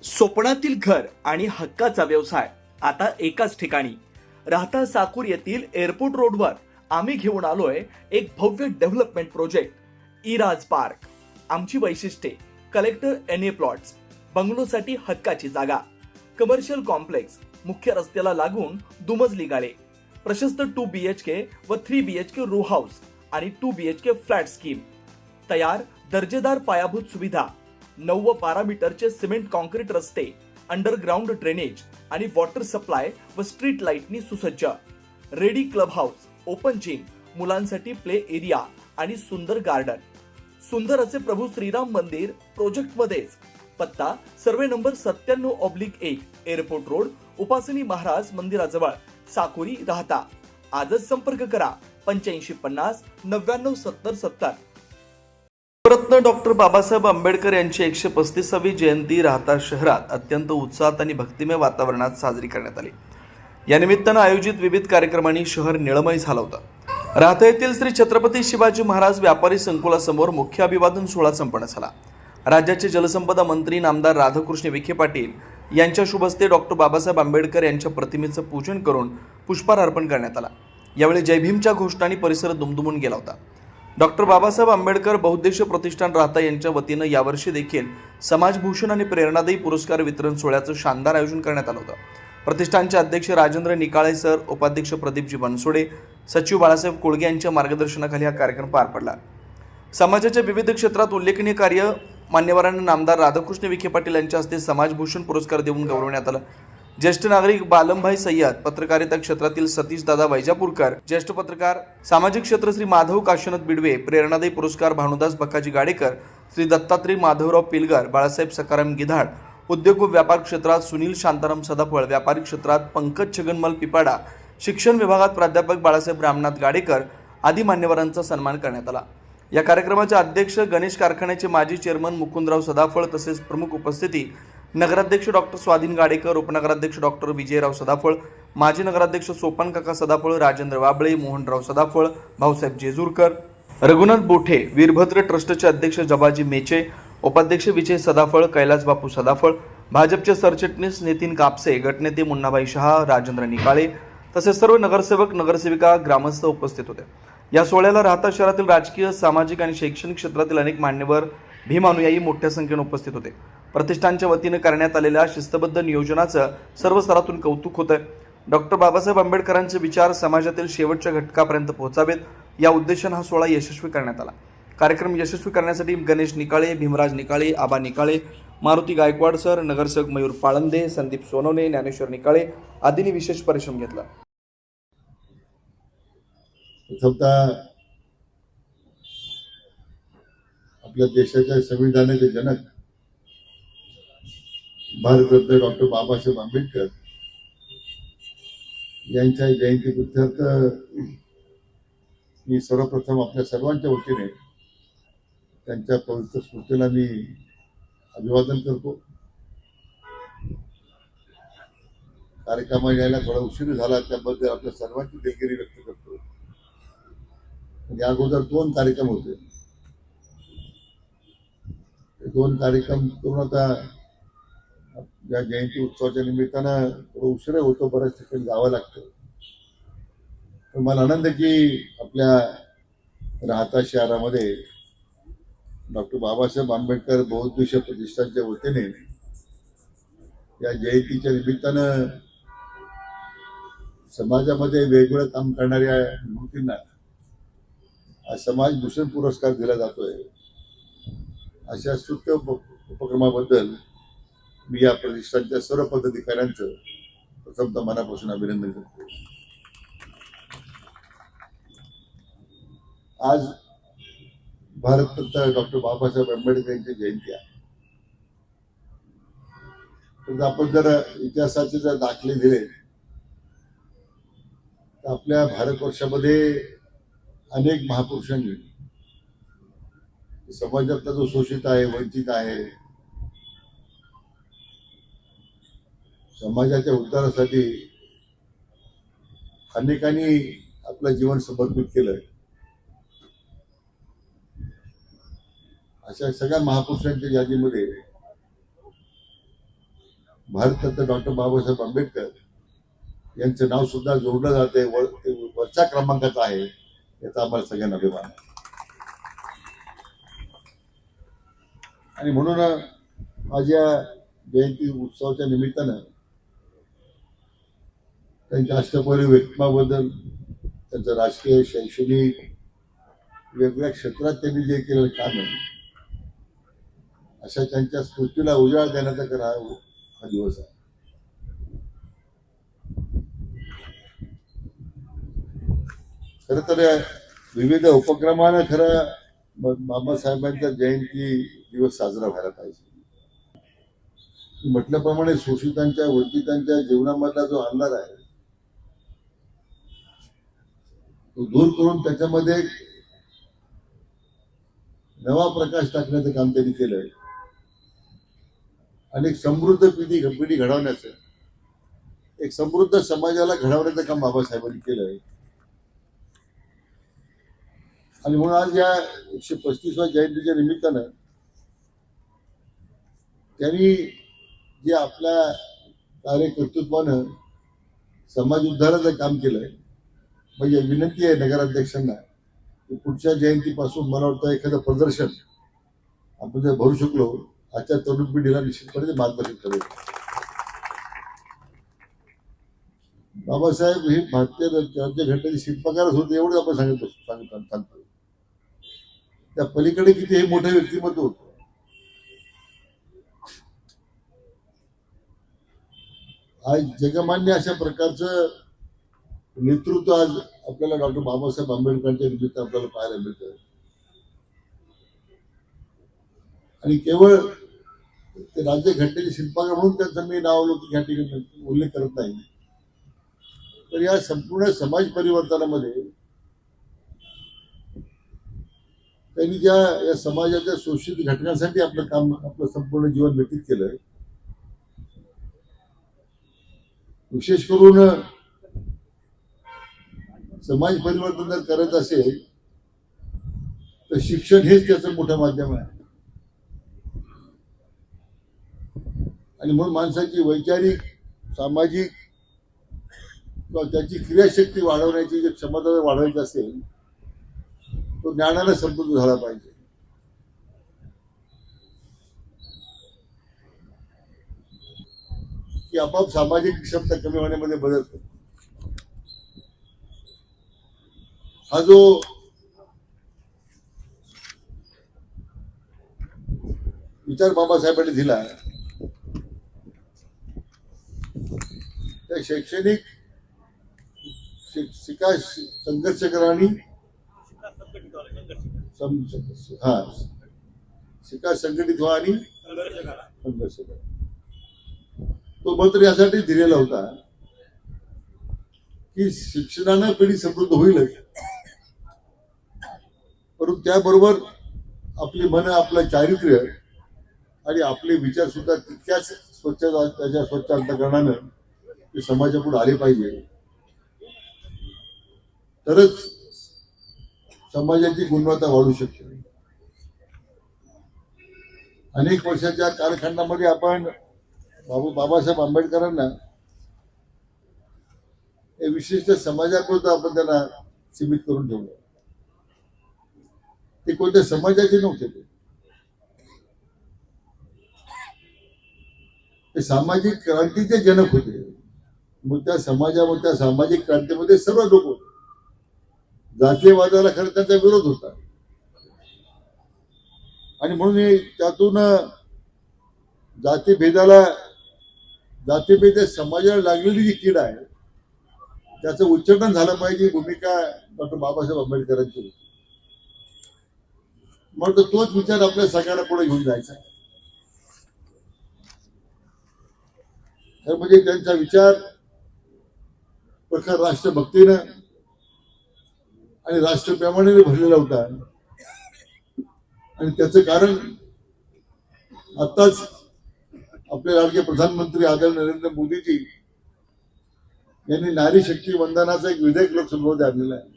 स्वप्नातील घर आणि हक्काचा व्यवसाय आता एकाच ठिकाणी. राहता साकूर येथील एअरपोर्ट रोडवर आम्ही घेऊन आलोय एक भव्य डेव्हलपमेंट प्रोजेक्ट इराज पार्क. आमची वैशिष्ट्ये: कलेक्टर एनए प्लॉट्स, बंगलोसाठी हक्काची जागा, कमर्शियल कॉम्प्लेक्स, मुख्य रस्त्याला लागून दुमजली गाळे, प्रशस्त 2 BHK व 3 BHK रो हाऊस आणि 2 BHK फ्लॅट स्कीम. तयार दर्जेदार पायाभूत सुविधा, 9 व 12 मीटरचे सिमेंट कॉन्क्रीट रस्ते, अंडरग्राऊंड ड्रेनेज आणि वॉटर सप्लाय व स्ट्रीट लाईटनी सुसज्ज. Ready club house, open gym, मुलांसाठी प्ले एरिया आणि सुंदर गार्डन. सुंदर असे प्रभू श्रीराम मंदिर प्रोजेक्ट मध्येच. पत्ता: सर्वे नंबर 97/1, एअरपोर्ट रोड, उपासनी महाराज मंदिराजवळ, साकुरी, राहता. आजच संपर्क करा 8550 99 70 70. रत्न डॉक्टर बाबासाहेब आंबेडकर यांची 135वी जयंती राहता शहरात अत्यंत उत्साहात आणि भक्तिमय वातावरणात साजरी करण्यात आली. या निमित्तानं आयोजित विविध कार्यक्रमांनी शहर निळमय झालं होतं. राहता येथील श्री छत्रपती शिवाजी महाराज व्यापारी संकुलासमोर मुख्य अभिवादन सोहळा संपन्न झाला. राज्याचे जलसंपदा मंत्री नामदार राधाकृष्ण विखे पाटील यांच्या शुभ हस्ते डॉक्टर बाबासाहेब आंबेडकर यांच्या प्रतिमेचं पूजन करून पुष्पहार अर्पण करण्यात आला. यावेळी जय भीमच्या घोषणांनी परिसर दुमदुमून गेला होता. डॉक्टर बाबासाहेब आंबेडकर बहुउद्देशीय प्रतिष्ठान राहता यांच्या वतीनं यावर्षी देखील समाजभूषण आणि प्रेरणादायी पुरस्कार वितरण सोहळ्याचं शानदार आयोजन करण्यात आलं होतं. प्रतिष्ठानचे अध्यक्ष राजेंद्र निकाळे सर, उपाध्यक्ष प्रदीपजी बनसोडे, सचिव बाळासाहेब कोळगे यांच्या मार्गदर्शनाखाली हा कार्यक्रम पार पडला. समाजाच्या विविध क्षेत्रात उल्लेखनीय कार्य मान्यवरांना नामदार राधाकृष्ण विखे पाटील यांच्या हस्ते समाजभूषण पुरस्कार देऊन गौरवण्यात आलं. ज्येष्ठ नागरिक बालमभाई सय्यद, पत्रकारिता क्षेत्रातील सतीश दादा वैजापूरकर, ज्येष्ठ पत्रकार सामाजिक क्षेत्र श्री माधव काशीनाथ बिडवे, प्रेरणादायी पुरस्कार भानुदास बक्काजी गाडेकर, श्री दत्तात्रय माधवराव पिलगर, बाळासाहेब सकाराम गिधाड, उद्योग व व्यापार क्षेत्रात सुनील शांताराम सदाफळ, व्यापारी क्षेत्रात पंकज छगनमल पिपाडा, शिक्षण विभागात प्राध्यापक बाळासाहेब रामनाथ गाडेकर आदी मान्यवरांचा सन्मान करण्यात आला. या कार्यक्रमाचे अध्यक्ष गणेश कारखान्याचे माजी चेअरमन मुकुंदराव सदाफळ तसेच प्रमुख उपस्थिती नगराध्यक्ष डॉक्टर स्वाधीन गाडेकर, उपनगराध्यक्ष डॉक्टर विजयराव सदाफळ, माजी नगराध्यक्ष सोपान काका सदाफळ, राजेंद्र वाबळे, मोहनराव सदाफळ, भाऊसाहेब जेजूरकर, रघुनाथ बोठे, वीरभद्र ट्रस्टचे अध्यक्ष जबाजी मेचे, उपाध्यक्ष विजय सदाफळ, कैलास बापू सदाफळ, भाजपचे सरचिटणीस नितीन कापसे, गटनेते मुन्नाभाई शहा, राजेंद्र निकाळे तसेच सर्व नगरसेवक, नगरसेविका, ग्रामस्थ उपस्थित होते. या सोहळ्याला राहता शहरातील राजकीय, सामाजिक आणि शैक्षणिक क्षेत्रातील अनेक मान्यवर, भीम अनुयायी मोठ्या संख्येने उपस्थित होते. प्रतिष्ठानच्या वतीने करण्यात आलेल्या शिस्तबद्ध नियोजनाचं सर्व स्तरातून कौतुक होतं. डॉक्टर बाबासाहेब आंबेडकरांचे विचार समाजातील शेवटच्या घटकापर्यंत पोहोचावेत या उद्देशाने हा सोहळा यशस्वी करण्यात आला. कार्यक्रम यशस्वी करण्यासाठी गणेश निकाळे, भीमराज निकाळे, आबा निकाळे, मारुती गायकवाड सर, नगरसेवक मयूर पाळंदे, संदीप सोनवणे, ज्ञानेश्वर निकाळे आदींनी विशेष परिश्रम घेतला. प्रथमतः आपल्या देशाच्या संविधानाचे जनक भारतरत्न डॉक्टर बाबासाहेब आंबेडकर यांच्या जयंतीप्रीत्यर्थ मी सर्वप्रथम आपल्या सर्वांच्या वतीने त्यांच्या पवित्र स्मृतीला मी अभिवादन करतो. कार्यक्रमाला यायला थोडा उशीर झाला त्याबद्दल आपल्या सर्वांची दिलगिरी व्यक्त करतो. या अगोदर 2 कार्यक्रम होते. ते 2 कार्यक्रम करून आता या जयंती उत्सवाच्या निमित्तानं थोडं उशीर होतो, बऱ्याच ठिकाणी जावं लागतं. पण मला आनंद की आपल्या राहता शहरामध्ये डॉक्टर बाबासाहेब आंबेडकर बहुउद्देशीय प्रतिष्ठानच्या वतीने या जयंतीच्या निमित्तानं समाजामध्ये वेगवेगळं काम करणाऱ्या मूर्तींना समाजभूषण पुरस्कार दिला जातोय. अशा स्तुत्य उपक्रमाबद्दल मी या प्रतिष्ठानच्या सर्व पदाधिकाऱ्यांचं प्रथमतः मनापासून अभिनंदन करतो. आज भारतरत्न डॉक्टर बाबासाहेब आंबेडकर यांची जयंती आहे. तर आपण जर इतिहासाचे जर दाखले दिले तर आपल्या भारतवर्षामध्ये अनेक महापुरुषांनी समाजातला जो शोषित आहे, वंचित आहे, समाजाच्या उद्धारासाठी अनेकांनी आपलं जीवन समर्पित केलं. अशा सगळ्या महापुरुषांच्या यादीमध्ये भारतरत्न डॉक्टर बाबासाहेब आंबेडकर यांचं नाव सुद्धा जोडलं जाते, ते वरच्या क्रमांकाचं आहे, याचा आम्हाला सगळ्यांना अभिमान आहे. आणि म्हणून माझ्या जयंती उत्सवाच्या निमित्तानं त्यांच्या अष्टपैलू व्यक्तिमत्वाबद्दल, त्यांचं राजकीय, शैक्षणिक वेगवेगळ्या क्षेत्रात त्यांनी जे केलेलं काम आहे, अशा त्यांच्या स्मृतीला उजाळा देण्याचा हा दिवस आहे. खरं तर विविध उपक्रमानं बाबासाहेबांचा जयंती दिवस साजरा व्हायला पाहिजे. म्हटल्याप्रमाणे शोषितांच्या, वंचितांच्या जीवनामधला जो अंधार आहे तो दूर करून त्याच्यामध्ये नवा प्रकाश टाकण्याचं काम त्यांनी केलंय आणि एक समृद्ध पिढी घडवण्याचं, एक समृद्ध समाजाला घडवण्याचं काम बाबासाहेबांनी केलंय. आणि म्हणून आज या 135व्या जयंतीच्या निमित्तानं त्यांनी जे आपल्या कार्यकर्तृत्वानं समाज उद्धाराचं काम केलंय, म्हणजे विनंती आहे नगराध्यक्षांना की पुढच्या जयंतीपासून मला वाटतं एखादं प्रदर्शन आपण जर भरू शकलो, आजच्या तरुण पिढीला निश्चितपणे मार्गदर्शन करेल. बाबासाहेब हे भारतीय राज्यघटनेचे शिल्पकारच होते, एवढंच आपण सांगतो. त्या पलीकडे किती हे मोठं व्यक्तिमत्व होतं. आज जगमान्य अशा प्रकारचं नेतृत्व आज आपल्याला डॉक्टर बाबासाहेब आंबेडकरांच्या निमित्त आपल्याला पाहायला मिळतं. आणि केवळ ते राज्यघटनेचे शिल्पकार म्हणून त्यांचं मी नावलौकिक या ठिकाणी उल्लेख करत नाही, तर या संपूर्ण समाज परिवर्तनामध्ये त्यांनी या समाजाच्या शोषित घटकांसाठी आपलं संपूर्ण जीवन व्यतीत केलंय. विशेष करून समाज परिवर्तन जर करायचं असेल तर शिक्षण हेच त्याचं मोठं माध्यम आहे. आणि म्हणून माणसाची वैचारिक, सामाजिक किंवा त्याची क्रियाशक्ती वाढवण्याची जी क्षमता वाढवायची असेल तो ज्ञानाने समृद्ध झाला पाहिजे. की आपोआप सामाजिक क्षमता कमी होण्यामध्ये मदत होते. हा जो विचार बाबासाहेबांनी दिला त्या शैक्षणिक संघर्ष करा आणि शिका संघटित व्हा आणि संघर्ष करा, तो मंत्र यासाठी दिलेला होता की शिक्षणानं पिढी समृद्ध होईलच, परंतु त्याबरोबर आपली मन, आपलं चारित्र्य आणि आपले विचार सुद्धा तितक्याच त्याच्या स्वच्छ अंतःकरणानं ते समाजापुढे आले पाहिजे. तरच समाजाची गुणवत्ता वाढू शकते. अनेक वर्षाच्या कालखंडामध्ये आपण बाबासाहेब आंबेडकरांना विशिष्ट समाजापुरतं आपण त्यांना सीमित करून ठेवलं. ते कोणत्या समाजाचे नव्हते, ते सामाजिक क्रांतीचे जनक होते. मग त्या समाजामध्ये, त्या सामाजिक क्रांतीमध्ये सर्व लोक होते. जातीयवादाला खरं त्यांचा विरोध होता आणि म्हणून त्यातून जातीभेद समाजाला लागलेली जी कीड आहे त्याचं उच्चाटन झालं पाहिजे, भूमिका डॉक्टर बाबासाहेब आंबेडकरांची होती. मग तोच विचार आपल्या सगळ्यांना पुढे घेऊन जायचा आहे. तर म्हणजे त्यांचा विचार प्रखर राष्ट्रभक्तीनं आणि राष्ट्रप्रेमाने भरलेला होता. आणि त्याचं कारण आताच आपले लाडके प्रधानमंत्री आदरणीय नरेंद्र मोदीजी यांनी नारी शक्ती वंदनाचं एक विधेयक लोकसभेमध्ये आणलेलं आहे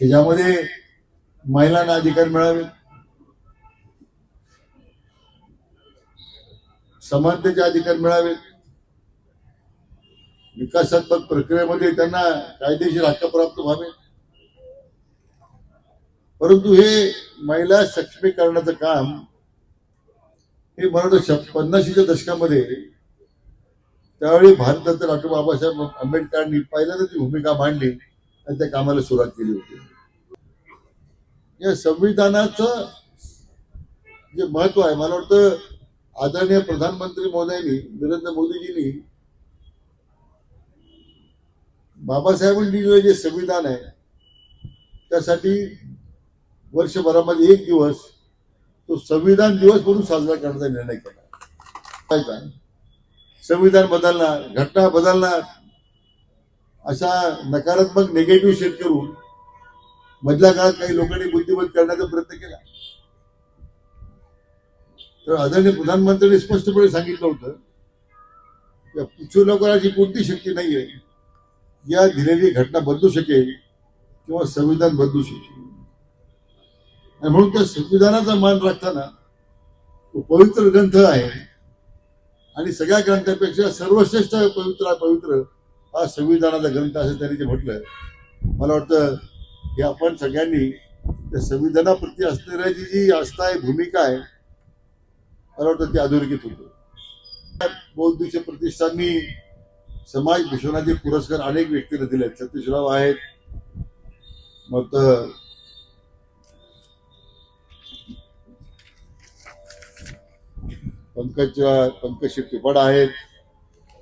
की ज्यामध्ये महिलांना अधिकार मिळावे, समानतेचे अधिकार मिळावे, विकासात्मक प्रक्रियेमध्ये त्यांना कायदेशीर हक्क प्राप्त व्हावे. परंतु हे महिला सक्षमीकरणाचं काम हे मला वाटतं 50च्या दशकामध्ये त्यावेळी भारतरत्न डॉक्टर बाबासाहेब आंबेडकरांनी पहिल्यांदा ती भूमिका मांडली आणि त्या कामाला सुरुवात केली होती. या संविधानाचं जे महत्व आहे, मला वाटतं आदरणीय प्रधानमंत्री महोदयांनी, नरेंद्र मोदीजींनी बाबासाहेबांनी जे संविधान आहे त्यासाठी वर्षभरामध्ये एक दिवस तो संविधान दिवस म्हणून साजरा करण्याचा निर्णय केला. संविधान बदलणार, घटना बदलणार अशा नकारात्मक निगेटिव्ह सेट करून मधल्या काळात काही लोकांनी बुद्धिबळ करण्याचा प्रयत्न केला. तर आदरणीय प्रधानमंत्र्यांनी स्पष्टपणे सांगितलं होतं की पृथ्वी लोकांची कोणती शक्ती नाहीये या दिलेली घटना बदलू शकेल किंवा संविधान बदलू शकेल. आणि म्हणून त्या संविधानाचा मान राखताना तो पवित्र ग्रंथ आहे आणि सगळ्या ग्रंथापेक्षा सर्वश्रेष्ठ पवित्र हा संविधानाचा ग्रंथ असं त्यांनी जे म्हटलं. मला वाटतं की आपण सगळ्यांनी त्या संविधानाप्रती असणारी जी आस्था आहे, भूमिका आहे, मला वाटतं ती अधोरेखित होतो. बौद्धिक प्रतिष्ठाननी समाज भूषणाचे पुरस्कार अनेक व्यक्तीला दिले. सतीशराव आहेत, मग पंकज शेट्टीफड आहेत,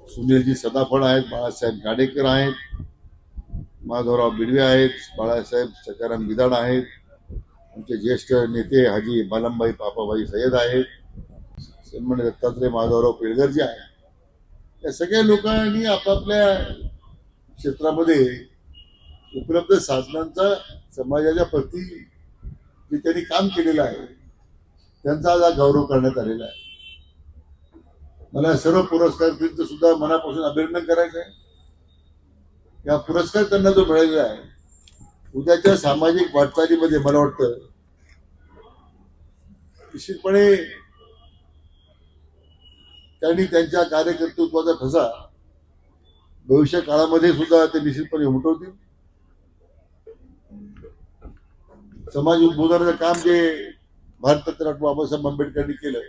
सुनीलजी सदाफड आहेत, बाळासाहेब गाडेकर आहेत, माधवराव बिडवे आहेत, बाळासाहेब सकाराम बिदाड आहेत, आमचे ज्येष्ठ नेते हाजी बालमबाई पापाबाई सय्यद आहेत, सन्मान्य दत्तात्रय माधवराव पेडगरजी आहेत. या सगळ्या लोकांनी आपापल्या क्षेत्रामध्ये उपलब्ध साधनांचा समाजाच्या प्रती जे त्यांनी काम केलेलं आहे त्यांचा आज गौरव करण्यात आलेला आहे. मला सर्व पुरस्कारार्थींचं सुद्धा मनापासून अभिनंदन करायचं आहे. या पुरस्कार त्यांना जो मिळालेला आहे उद्याच्या सामाजिक वाटचालीमध्ये मला वाटतं निश्चितपणे त्यांनी त्यांच्या कार्यकर्तृत्वाचा ठसा भविष्य काळामध्ये सुद्धा ते निश्चितपणे उमटवतील. समाज उद्बोधनाचं काम जे भारतरत्न डॉक्टर बाबासाहेब आंबेडकरांनी केलं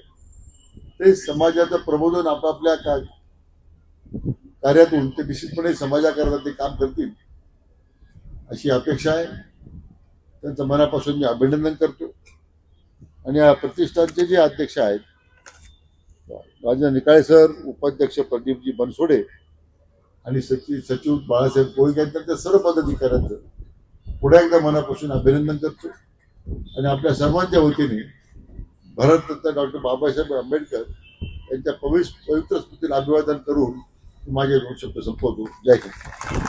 ते समाजाचं प्रबोधन आपापल्या कार्यातून ते निश्चितपणे समाजाकरता ते काम करतील अशी अपेक्षा आहे. त्यांचं मनापासून मी अभिनंदन करतो. आणि या प्रतिष्ठानचे जे अध्यक्ष आहेत राजा निकाळे सर, उपाध्यक्ष प्रदीपजी बनसोडे आणि सचिव बाळासाहेब कोळी यांच्या त्या सर्व पदाधिकाऱ्यांचं पुढे एकदा मनापासून अभिनंदन करतो. आणि आपल्या सर्वांच्या वतीने भारतरत्न डॉक्टर बाबासाहेब आंबेडकर यांच्या पवित्र स्मृतीला अभिवादन करून माझे 2 शब्द संपवतो. जय हिंद.